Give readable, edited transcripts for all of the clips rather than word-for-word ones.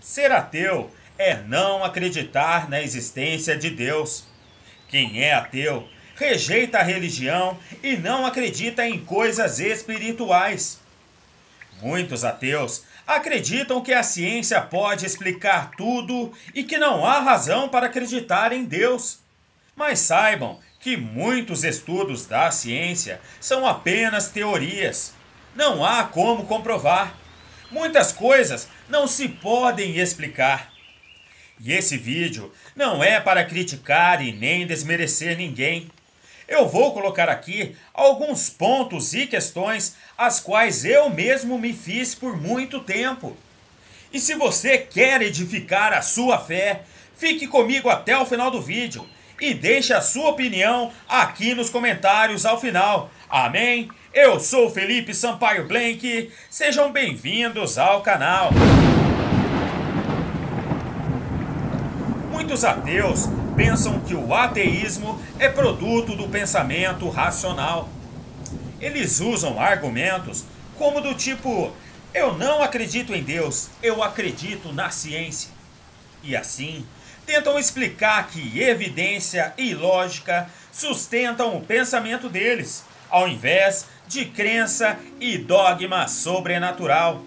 Ser ateu é não acreditar na existência de Deus. Quem é ateu rejeita a religião e não acredita em coisas espirituais. Muitos ateus acreditam que a ciência pode explicar tudo e que não há razão para acreditar em Deus. Mas saibam que muitos estudos da ciência são apenas teorias. Não há como comprovar. Muitas coisas não se podem explicar. E esse vídeo não é para criticar e nem desmerecer ninguém. Eu vou colocar aqui alguns pontos e questões as quais eu mesmo me fiz por muito tempo. E se você quer edificar a sua fé, fique comigo até o final do vídeo e deixe a sua opinião aqui nos comentários ao final. Amém? Eu sou Felipe Sampaio Blank, sejam bem-vindos ao canal. Muitos ateus pensam que o ateísmo é produto do pensamento racional. Eles usam argumentos como do tipo: eu não acredito em Deus, eu acredito na ciência. E assim, tentam explicar que evidência e lógica sustentam o pensamento deles, ao invés de crença e dogma sobrenatural.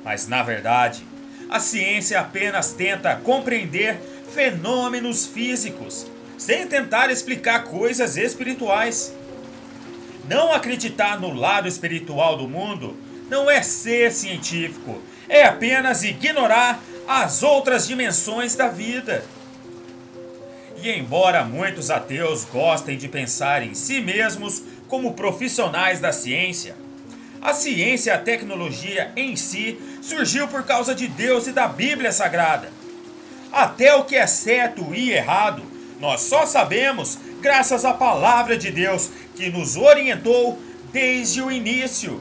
Mas na verdade, a ciência apenas tenta compreender fenômenos físicos, sem tentar explicar coisas espirituais. Não acreditar no lado espiritual do mundo não é ser científico, é apenas ignorar as outras dimensões da vida. E embora muitos ateus gostem de pensar em si mesmos como profissionais da ciência, a ciência e a tecnologia em si surgiu por causa de Deus e da Bíblia Sagrada. Até o que é certo e errado, nós só sabemos graças à palavra de Deus que nos orientou desde o início.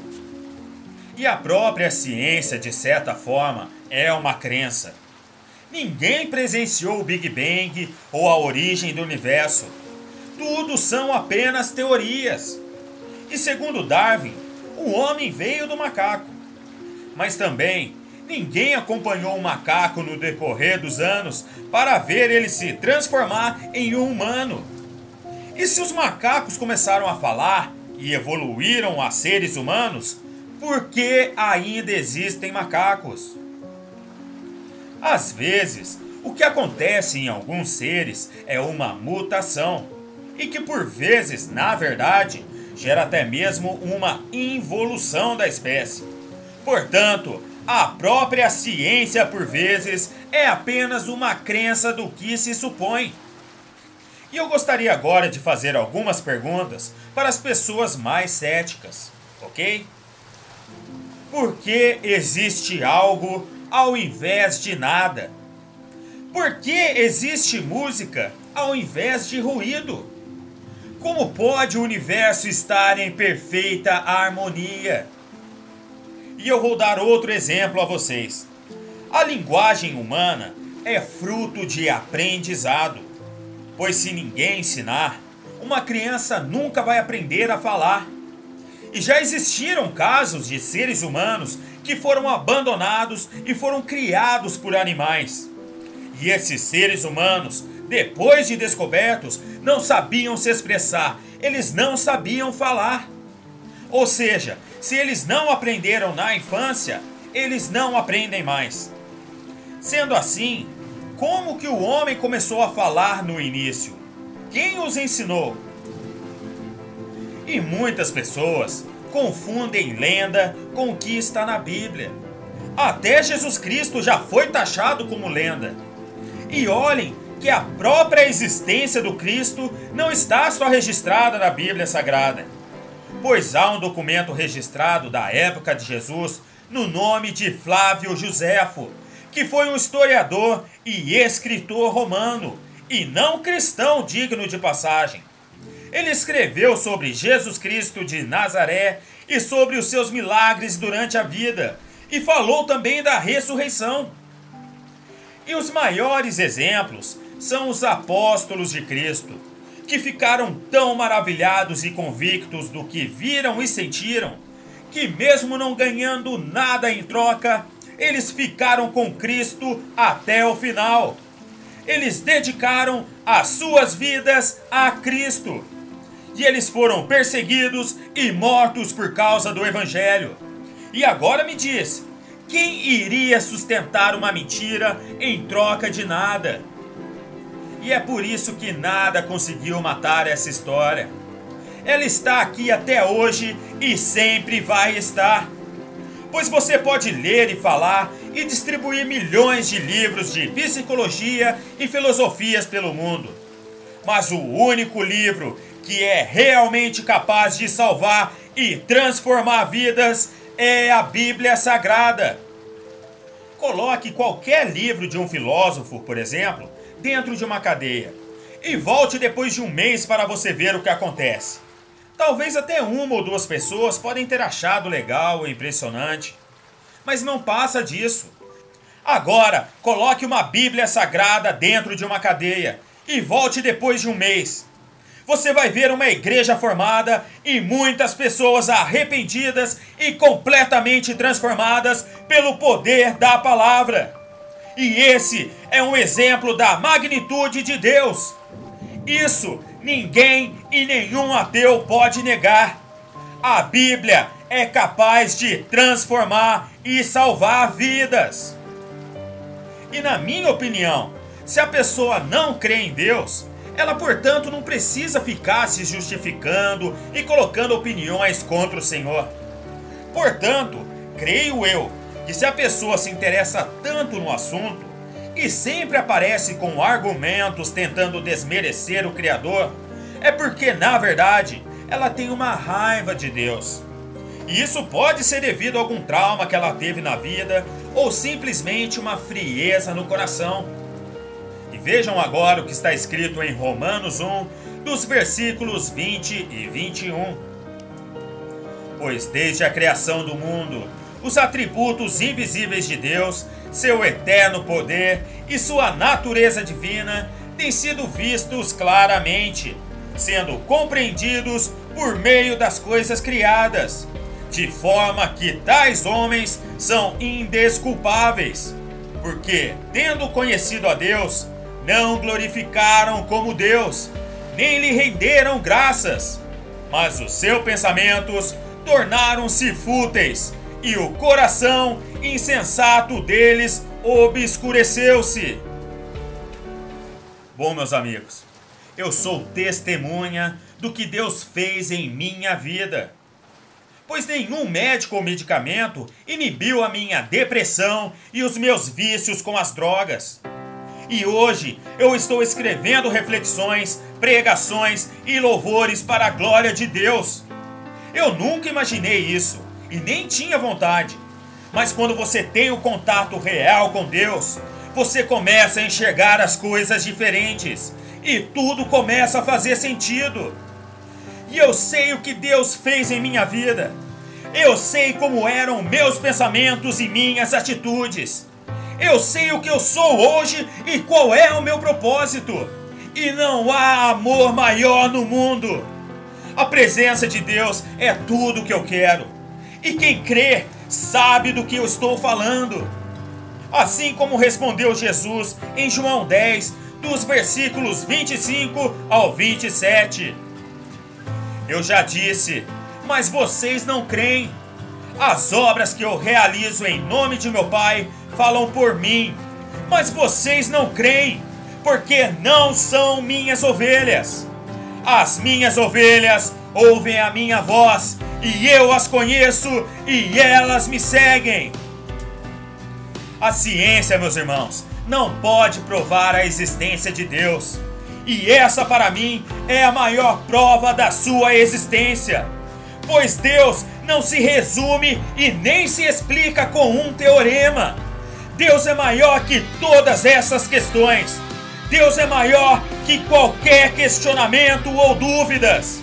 E a própria ciência, de certa forma, é uma crença. Ninguém presenciou o Big Bang ou a origem do universo. Tudo são apenas teorias. E segundo Darwin, o homem veio do macaco. Mas também, ninguém acompanhou o macaco no decorrer dos anos para ver ele se transformar em um humano. E se os macacos começaram a falar e evoluíram a seres humanos, por que ainda existem macacos? Às vezes, o que acontece em alguns seres é uma mutação, e que por vezes, na verdade, gera até mesmo uma involução da espécie. Portanto, a própria ciência, por vezes, é apenas uma crença do que se supõe. E eu gostaria agora de fazer algumas perguntas para as pessoas mais céticas, ok? Por que existe algo ao invés de nada? Por que existe música ao invés de ruído? Como pode o universo estar em perfeita harmonia? E eu vou dar outro exemplo a vocês. A linguagem humana é fruto de aprendizado, pois se ninguém ensinar, uma criança nunca vai aprender a falar. E já existiram casos de seres humanos que foram abandonados e foram criados por animais. E esses seres humanos, depois de descobertos, não sabiam se expressar, eles não sabiam falar. Ou seja, se eles não aprenderam na infância, eles não aprendem mais. Sendo assim, como que o homem começou a falar no início? Quem os ensinou? E muitas pessoas confundem lenda com o que está na Bíblia. Até Jesus Cristo já foi taxado como lenda. E olhem que a própria existência do Cristo não está só registrada na Bíblia Sagrada, pois há um documento registrado da época de Jesus no nome de Flávio Josefo, que foi um historiador e escritor romano, e não cristão digno de passagem. Ele escreveu sobre Jesus Cristo de Nazaré e sobre os seus milagres durante a vida, e falou também da ressurreição. E os maiores exemplos são os apóstolos de Cristo, que ficaram tão maravilhados e convictos do que viram e sentiram, que mesmo não ganhando nada em troca, eles ficaram com Cristo até o final. Eles dedicaram as suas vidas a Cristo. E eles foram perseguidos e mortos por causa do Evangelho. E agora me diz, quem iria sustentar uma mentira em troca de nada? E é por isso que nada conseguiu matar essa história. Ela está aqui até hoje e sempre vai estar. Pois você pode ler e falar e distribuir milhões de livros de psicologia e filosofias pelo mundo. Mas o único livro que é realmente capaz de salvar e transformar vidas é a Bíblia Sagrada. Coloque qualquer livro de um filósofo, por exemplo, dentro de uma cadeia e volte depois de um mês para você ver o que acontece. Talvez até uma ou duas pessoas podem ter achado legal ou impressionante, mas não passa disso. Agora, coloque uma Bíblia Sagrada dentro de uma cadeia e volte depois de um mês. Você vai ver uma igreja formada e muitas pessoas arrependidas e completamente transformadas pelo poder da palavra. E esse é um exemplo da magnitude de Deus. Isso ninguém e nenhum ateu pode negar. A Bíblia é capaz de transformar e salvar vidas. E na minha opinião, se a pessoa não crê em Deus, ela, portanto, não precisa ficar se justificando e colocando opiniões contra o Senhor. Portanto, creio eu que se a pessoa se interessa tanto no assunto e sempre aparece com argumentos tentando desmerecer o Criador, é porque, na verdade, ela tem uma raiva de Deus. E isso pode ser devido a algum trauma que ela teve na vida ou simplesmente uma frieza no coração. Vejam agora o que está escrito em Romanos 1, dos versículos 20 e 21. Pois desde a criação do mundo, os atributos invisíveis de Deus, seu eterno poder e sua natureza divina têm sido vistos claramente, sendo compreendidos por meio das coisas criadas, de forma que tais homens são indesculpáveis, porque, tendo conhecido a Deus, não glorificaram como Deus, nem lhe renderam graças, mas os seus pensamentos tornaram-se fúteis, e o coração insensato deles obscureceu-se. Bom, meus amigos, eu sou testemunha do que Deus fez em minha vida, pois nenhum médico ou medicamento inibiu a minha depressão e os meus vícios com as drogas. E hoje eu estou escrevendo reflexões, pregações e louvores para a glória de Deus. Eu nunca imaginei isso e nem tinha vontade. Mas quando você tem o contato real com Deus, você começa a enxergar as coisas diferentes e tudo começa a fazer sentido. E eu sei o que Deus fez em minha vida. Eu sei como eram meus pensamentos e minhas atitudes. Eu sei o que eu sou hoje e qual é o meu propósito. E não há amor maior no mundo. A presença de Deus é tudo o que eu quero. E quem crê sabe do que eu estou falando. Assim como respondeu Jesus em João 10, dos versículos 25 ao 27. Eu já disse, mas vocês não creem. As obras que eu realizo em nome de meu Pai falam por mim, mas vocês não creem, porque não são minhas ovelhas. As minhas ovelhas ouvem a minha voz, e eu as conheço, e elas me seguem. A ciência, meus irmãos, não pode provar a existência de Deus, e essa para mim é a maior prova da sua existência, pois Deus não se resume e nem se explica com um teorema. Deus é maior que todas essas questões. Deus é maior que qualquer questionamento ou dúvidas.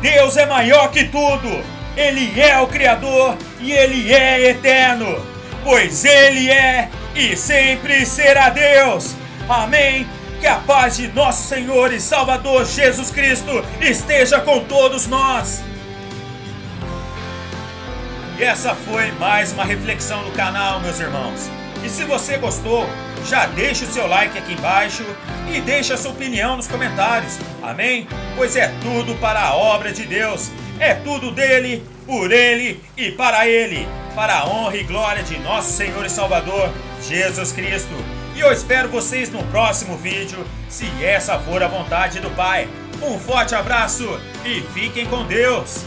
Deus é maior que tudo. Ele é o Criador e Ele é eterno, pois Ele é e sempre será Deus. Amém. Que a paz de nosso Senhor e Salvador Jesus Cristo esteja com todos nós. E essa foi mais uma reflexão do canal, meus irmãos. E se você gostou, já deixa o seu like aqui embaixo e deixa a sua opinião nos comentários. Amém? Pois é tudo para a obra de Deus. É tudo dele, por ele e para ele. Para a honra e glória de nosso Senhor e Salvador, Jesus Cristo. E eu espero vocês no próximo vídeo, se essa for a vontade do Pai. Um forte abraço e fiquem com Deus.